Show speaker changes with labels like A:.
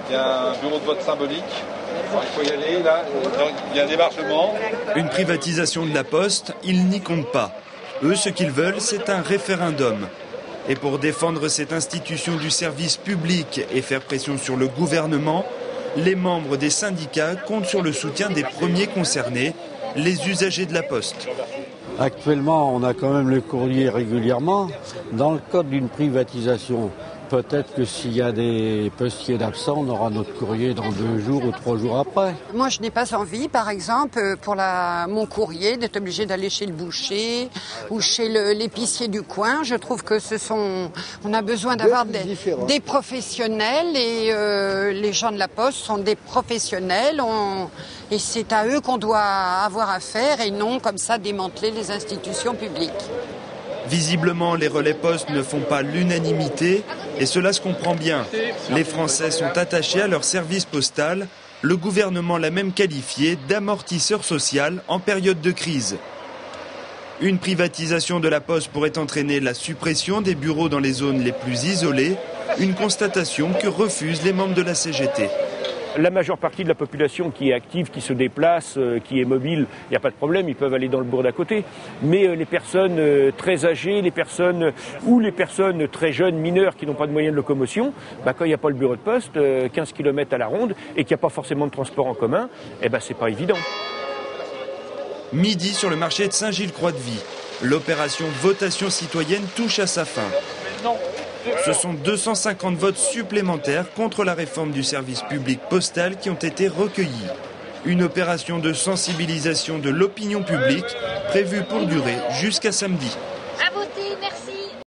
A: Il y a un bureau de vote symbolique. Alors, il faut y aller, là, il y a un débarquement.
B: Une privatisation de la Poste, ils n'y comptent pas. Eux, ce qu'ils veulent, c'est un référendum. Et pour défendre cette institution du service public et faire pression sur le gouvernement, les membres des syndicats comptent sur le soutien des premiers concernés, les usagers de la Poste.
C: Actuellement, on a quand même le courrier régulièrement. Dans le cadre d'une privatisation, peut-être que s'il y a des postiers d'absents, on aura notre courrier dans 2 jours ou 3 jours après.
D: Moi, je n'ai pas envie, par exemple, pour mon courrier, d'être obligé d'aller chez le boucher ou chez l'épicier du coin. Je trouve que on a besoin d'avoir des professionnels et les gens de la Poste sont des professionnels. Et c'est à eux qu'on doit avoir affaire et non comme ça démanteler les institutions publiques.
B: Visiblement, les relais postes ne font pas l'unanimité et cela se comprend bien. Les Français sont attachés à leur service postal. Le gouvernement l'a même qualifié d'amortisseur social en période de crise. Une privatisation de la Poste pourrait entraîner la suppression des bureaux dans les zones les plus isolées, une constatation que refusent les membres de la CGT.
E: La majeure partie de la population qui est active, qui se déplace, qui est mobile, il n'y a pas de problème, ils peuvent aller dans le bourg d'à côté. Mais les personnes très âgées, les personnes très jeunes, mineurs, qui n'ont pas de moyens de locomotion, quand il n'y a pas le bureau de poste, 15 km à la ronde, et qu'il n'y a pas forcément de transport en commun, c'est pas évident.
B: Midi sur le marché de Saint-Gilles-Croix-de-Vie. L'opération votation citoyenne touche à sa fin. Ce sont 250 votes supplémentaires contre la réforme du service public postal qui ont été recueillis. Une opération de sensibilisation de l'opinion publique prévue pour durer jusqu'à samedi.